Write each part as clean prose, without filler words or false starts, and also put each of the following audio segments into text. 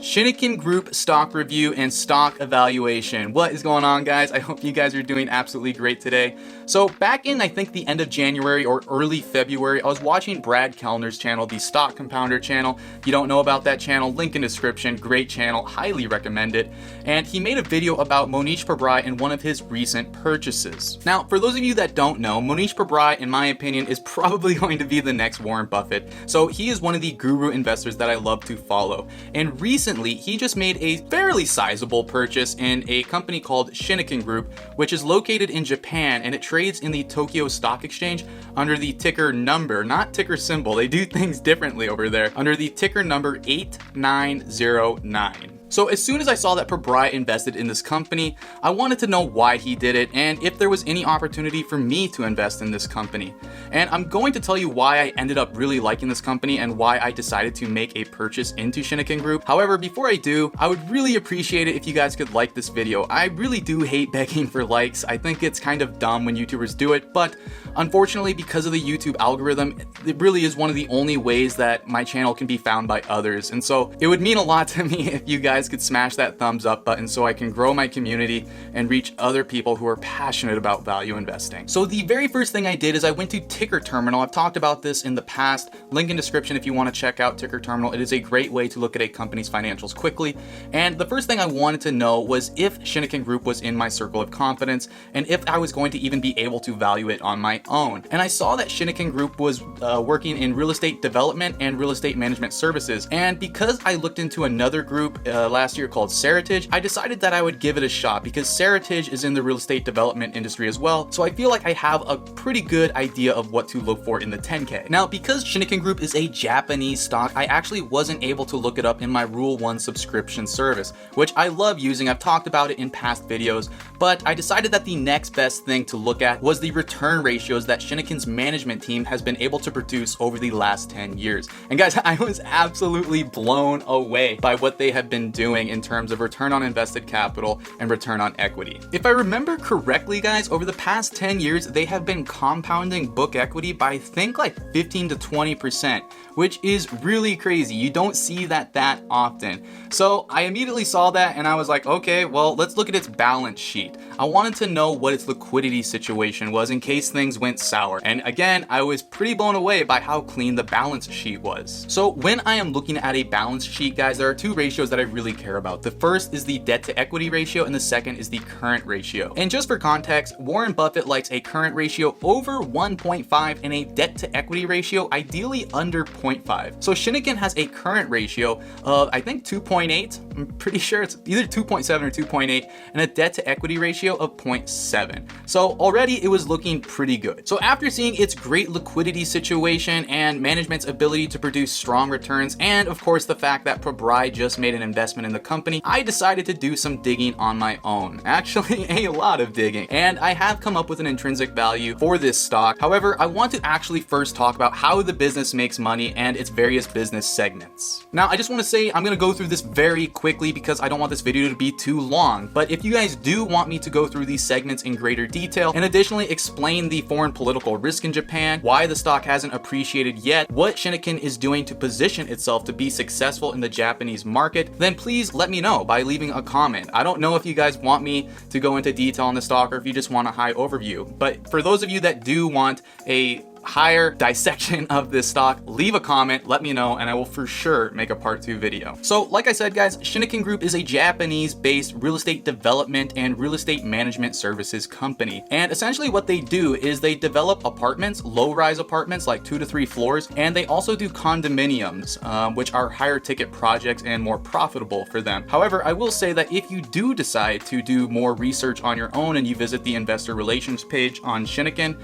Shinoken Group stock review and stock evaluation. What is going on, guys? I hope you guys are doing absolutely great today. So back in, I think, the end of January or early February, I was watching Brad Kellner's channel, the Stock Compounder channel. If you don't know about that channel, link in description. Great channel, highly recommend it. And he made a video about Monish Pabrai and one of his recent purchases. Now, for those of you that don't know, Monish Pabrai, in my opinion, is probably going to be the next Warren Buffett. So he is one of the guru investors that I love to follow. And recently, he just made a fairly sizable purchase in a company called Shinoken Group, which is located in Japan, and it trades in the Tokyo Stock Exchange under the ticker number, not ticker symbol. They do things differently over there, under the ticker number 8909. So as soon as I saw that Pabrai invested in this company, I wanted to know why he did it and if there was any opportunity for me to invest in this company. And I'm going to tell you why I ended up really liking this company and why I decided to make a purchase into Shinoken Group. However, before I do, I would really appreciate it if you guys could like this video. I really do hate begging for likes. I think it's kind of dumb when YouTubers do it, but unfortunately, because of the YouTube algorithm, it really is one of the only ways that my channel can be found by others. And so it would mean a lot to me if you guys could smash that thumbs up button so I can grow my community and reach other people who are passionate about value investing. So the very first thing I did is I went to Ticker Terminal. I've talked about this in the past. Link in description if you want to check out Ticker Terminal. It is a great way to look at a company's financials quickly. And the first thing I wanted to know was if Shinoken Group was in my circle of confidence and if I was going to even be able to value it on my own. And I saw that Shinoken Group was working in real estate development and real estate management services. And because I looked into another group last year called Seritage, I decided that I would give it a shot because Seritage is in the real estate development industry as well. So I feel like I have a pretty good idea of what to look for in the 10K. Now, because Shinoken Group is a Japanese stock, I actually wasn't able to look it up in my Rule 1 subscription service, which I love using. I've talked about it in past videos, but I decided that the next best thing to look at was the return ratios that Shinoken's management team has been able to produce over the last 10 years. And guys, I was absolutely blown away by what they have been doing in terms of return on invested capital and return on equity. If I remember correctly, guys, over the past 10 years, they have been compounding book equity by I think like 15 to 20%, which is really crazy. You don't see that often. So I immediately saw that and I was like, okay, well, let's look at its balance sheet. I wanted to know what its liquidity situation was in case things went sour. And again, I was pretty blown away by how clean the balance sheet was. So when I am looking at a balance sheet, guys, there are two ratios that I really care about. The first is the debt to equity ratio and the second is the current ratio. And just for context, Warren Buffett likes a current ratio over 1.5 and a debt to equity ratio ideally under 0.5. So Shinoken has a current ratio of I think 2.8. I'm pretty sure it's either 2.7 or 2.8 and a debt to equity ratio of 0.7. So already it was looking pretty good. So after seeing its great liquidity situation and management's ability to produce strong returns, and of course the fact that Pabrai just made an investment in the company, I decided to do some digging on my own. Actually, a lot of digging. And I have come up with an intrinsic value for this stock. However, I want to actually first talk about how the business makes money and its various business segments. Now, I just want to say I'm going to go through this very quickly because I don't want this video to be too long. But if you guys do want me to go through these segments in greater detail and additionally explain the foreign political risk in Japan, why the stock hasn't appreciated yet, what Shinoken is doing to position itself to be successful in the Japanese market, then please let me know by leaving a comment. I don't know if you guys want me to go into detail on the stock or if you just want a high overview. But for those of you that do want a higher dissection of this stock, leave a comment, let me know, and I will for sure make a part 2 video. So like I said, guys, Shinoken Group is a Japanese-based real estate development and real estate management services company. And essentially what they do is they develop apartments, low-rise apartments like 2 to 3 floors, and they also do condominiums, which are higher ticket projects and more profitable for them. However, I will say that if you do decide to do more research on your own and you visit the investor relations page on Shinoken,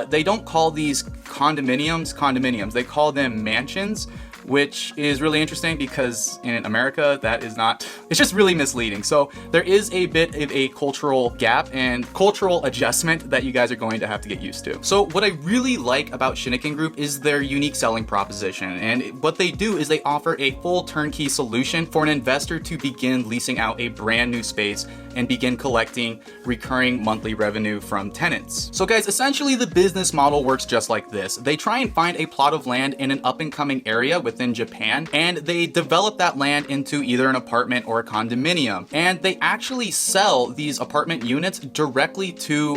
they don't call these condominiums, they call them mansions, which is really interesting because in America, that is not, it's just really misleading. So there is a bit of a cultural gap and cultural adjustment that you guys are going to have to get used to. So what I really like about Shinoken Group is their unique selling proposition. And what they do is they offer a full turnkey solution for an investor to begin leasing out a brand new space and begin collecting recurring monthly revenue from tenants. So guys, essentially the business model works just like this. They try and find a plot of land in an up and coming area within Japan, and they develop that land into either an apartment or a condominium. And they actually sell these apartment units directly to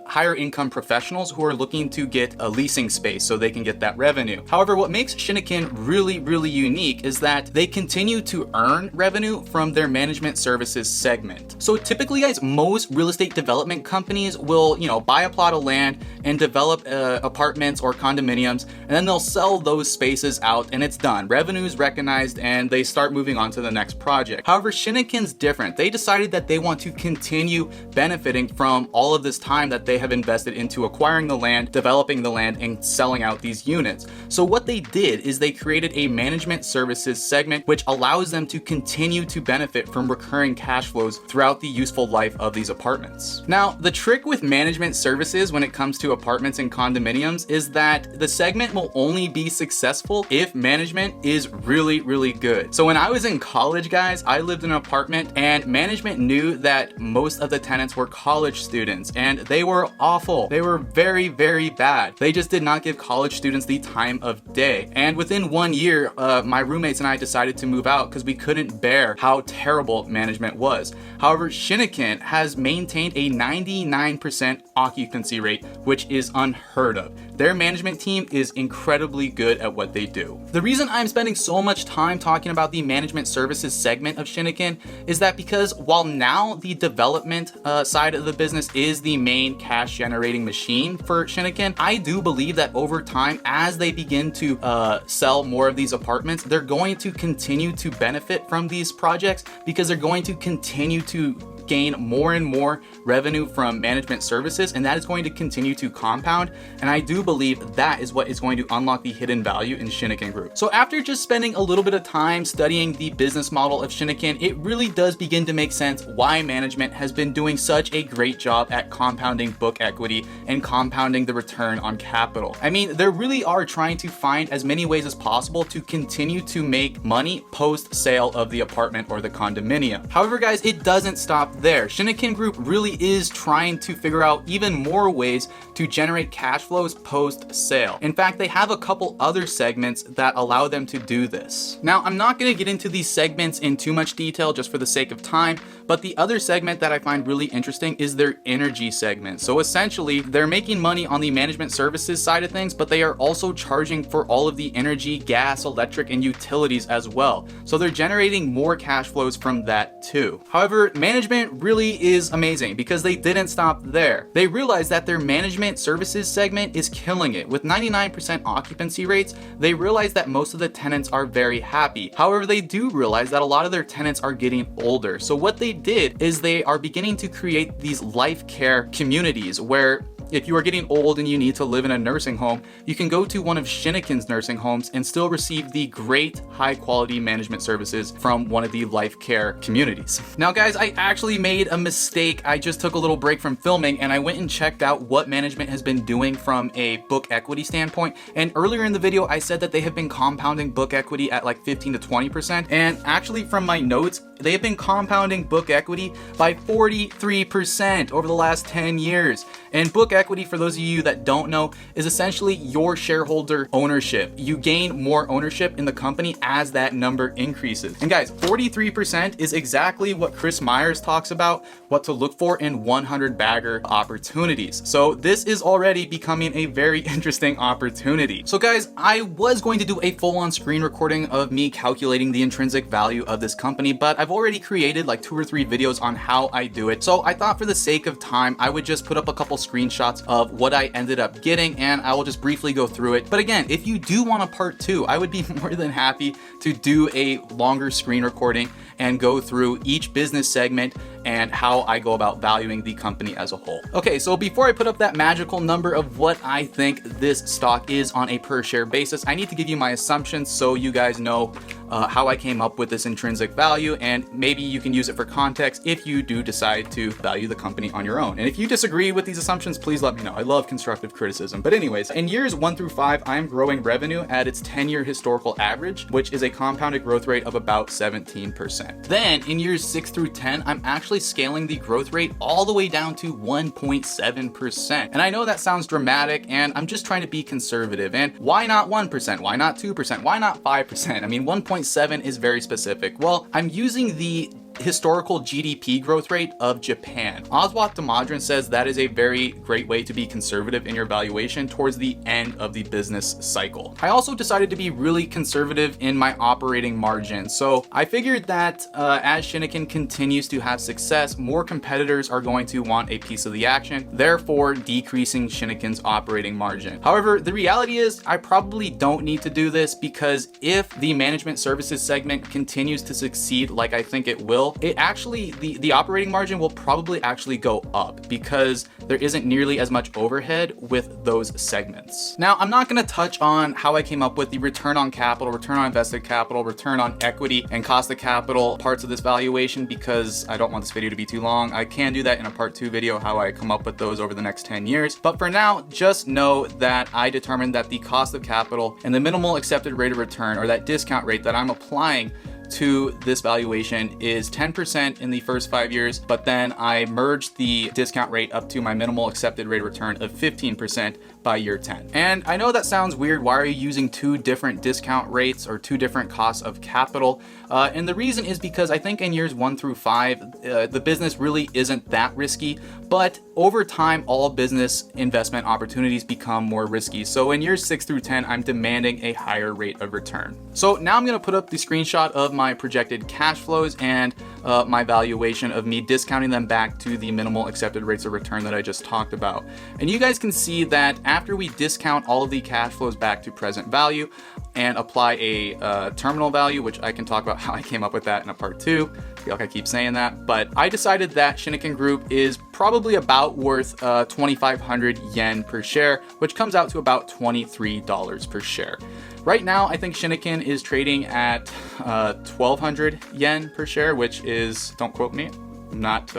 higher income professionals who are looking to get a leasing space so they can get that revenue. However, what makes Shinoken really unique is that they continue to earn revenue from their management services segment. So typically guys, most real estate development companies will, buy a plot of land and develop apartments or condominiums, and then they'll sell those spaces out and it's done. Revenue is recognized and they start moving on to the next project. However, Shinoken's different. They decided that they want to continue benefiting from all of this time that they have invested into acquiring the land, developing the land, and selling out these units. So what they did is they created a management services segment which allows them to continue to benefit from recurring cash flows throughout the useful life of these apartments. Now, the trick with management services when it comes to apartments and condominiums is that the segment will only be successful if management is really good. So when I was in college, guys, I lived in an apartment and management knew that most of the tenants were college students and they were awful. They were very bad. They just did not give college students the time of day. And within 1 year, my roommates and I decided to move out because we couldn't bear how terrible management was. However, Shinoken has maintained a 99% occupancy rate, which is unheard of. Their management team is incredibly good at what they do. The reason I'm spending so much time talking about the management services segment of Shinoken is that because while now the development side of the business is the main cash generating machine for Shinoken, I do believe that over time, as they begin to sell more of these apartments, they're going to continue to benefit from these projects because they're going to continue to gain more and more revenue from management services, and that is going to continue to compound. And I do believe that is what is going to unlock the hidden value in Shinoken Group. So after just spending a little bit of time studying the business model of Shinoken, it really does begin to make sense why management has been doing such a great job at compounding book equity and compounding the return on capital. I mean, they really are trying to find as many ways as possible to continue to make money post sale of the apartment or the condominium. However, guys, it doesn't stop there. Shinoken Group really is trying to figure out even more ways to generate cash flows post sale. In fact, they have a couple other segments that allow them to do this. Now, I'm not going to get into these segments in too much detail just for the sake of time, but the other segment that I find really interesting is their energy segment. So essentially, they're making money on the management services side of things, but they are also charging for all of the energy, gas, electric, and utilities as well. So they're generating more cash flows from that too. However, management really is amazing because they didn't stop there. They realized that their management services segment is killing it. With 99% occupancy rates, they realized that most of the tenants are very happy. However, they do realize that a lot of their tenants are getting older. So what they did is they are beginning to create these life care communities where if you are getting old and you need to live in a nursing home, you can go to one of Shinoken's nursing homes and still receive the great high quality management services from one of the life care communities. Now guys, I actually made a mistake. I just took a little break from filming and I went and checked out what management has been doing from a book equity standpoint. And earlier in the video, I said that they have been compounding book equity at like 15 to 20%. And actually from my notes, they have been compounding book equity by 43% over the last 10 years. And book equity, for those of you that don't know, is essentially your shareholder ownership. You gain more ownership in the company as that number increases. And guys, 43% is exactly what Chris Myers talks about, what to look for in 100 bagger opportunities. So this is already becoming a very interesting opportunity. So guys, I was going to do a full-on screen recording of me calculating the intrinsic value of this company, but I've already created like 2 or 3 videos on how I do it. So I thought for the sake of time, I would just put up a couple screenshots of what I ended up getting, and I will just briefly go through it. But again, if you do want a part 2, I would be more than happy to do a longer screen recording and go through each business segment and how I go about valuing the company as a whole. Okay, so before I put up that magical number of what I think this stock is on a per share basis, I need to give you my assumptions so you guys know how I came up with this intrinsic value, and maybe you can use it for context if you do decide to value the company on your own. And if you disagree with these assumptions, please let me know. I love constructive criticism. But anyways, in years 1 through 5, I'm growing revenue at its 10-year historical average, which is a compounded growth rate of about 17%. Then in years 6 through 10, I'm actually scaling the growth rate all the way down to 1.7%. And I know that sounds dramatic, and I'm just trying to be conservative. And why not 1%? Why not 2%? Why not 5%? I mean, 1.7 is very specific. Well, I'm using the historical GDP growth rate of Japan. Oswald Damadrin says that is a very great way to be conservative in your valuation towards the end of the business cycle. I also decided to be really conservative in my operating margin. So I figured that as Shinoken continues to have success, more competitors are going to want a piece of the action, therefore decreasing Shinoken's operating margin. However, the reality is I probably don't need to do this, because if the management services segment continues to succeed like I think it will, it actually, the operating margin will probably actually go up, because there isn't nearly as much overhead with those segments. Now, I'm not going to touch on how I came up with the return on capital, return on invested capital, return on equity, and cost of capital parts of this valuation, because I don't want this video to be too long. I can do that in a part 2 video, how I come up with those over the next 10 years. But for now, just know that I determined that the cost of capital and the minimal accepted rate of return, or that discount rate that I'm applying to this valuation, is 10% in the first 5 years, but then I merged the discount rate up to my minimal accepted rate of return of 15% by year 10. And I know that sounds weird. Why are you using 2 different discount rates or 2 different costs of capital? And the reason is because I think in years 1 through 5, the business really isn't that risky, but over time, all business investment opportunities become more risky. So in years 6 through 10, I'm demanding a higher rate of return. So now I'm gonna put up the screenshot of my projected cash flows and my valuation of me discounting them back to the minimal accepted rates of return that I just talked about. And you guys can see that after we discount all of the cash flows back to present value and apply a terminal value, which I can talk about how I came up with that in a part 2. I feel like I keep saying that, but I decided that Shinoken Group is probably about worth 2,500 yen per share, which comes out to about $23 per share. Right now, I think Shinoken is trading at 1,200 yen per share, which is, don't quote me, I'm not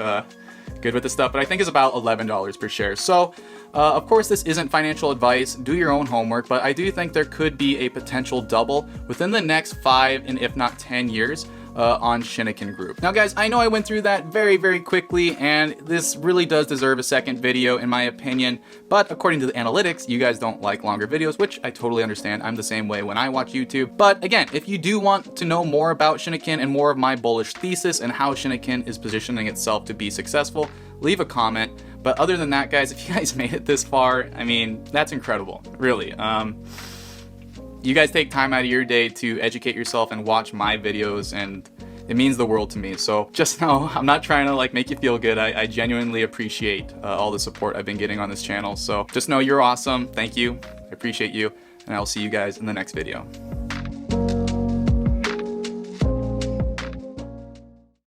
good with this stuff, but I think is about $11 per share. So of course, this isn't financial advice. Do your own homework, but I do think there could be a potential double within the next 5 and if not 10 years on Shinoken Group. Now guys, I know I went through that very, very quickly, and this really does deserve a second video in my opinion, but according to the analytics, you guys don't like longer videos, which I totally understand. I'm the same way when I watch YouTube. But again, if you do want to know more about Shinoken and more of my bullish thesis and how Shinoken is positioning itself to be successful, leave a comment. But other than that, guys, if you guys made it this far, I mean, that's incredible, really. You guys take time out of your day to educate yourself and watch my videos, and it means the world to me. So just know, I'm not trying to like make you feel good. I genuinely appreciate all the support I've been getting on this channel. So just know you're awesome. Thank you. I appreciate you. And I'll see you guys in the next video.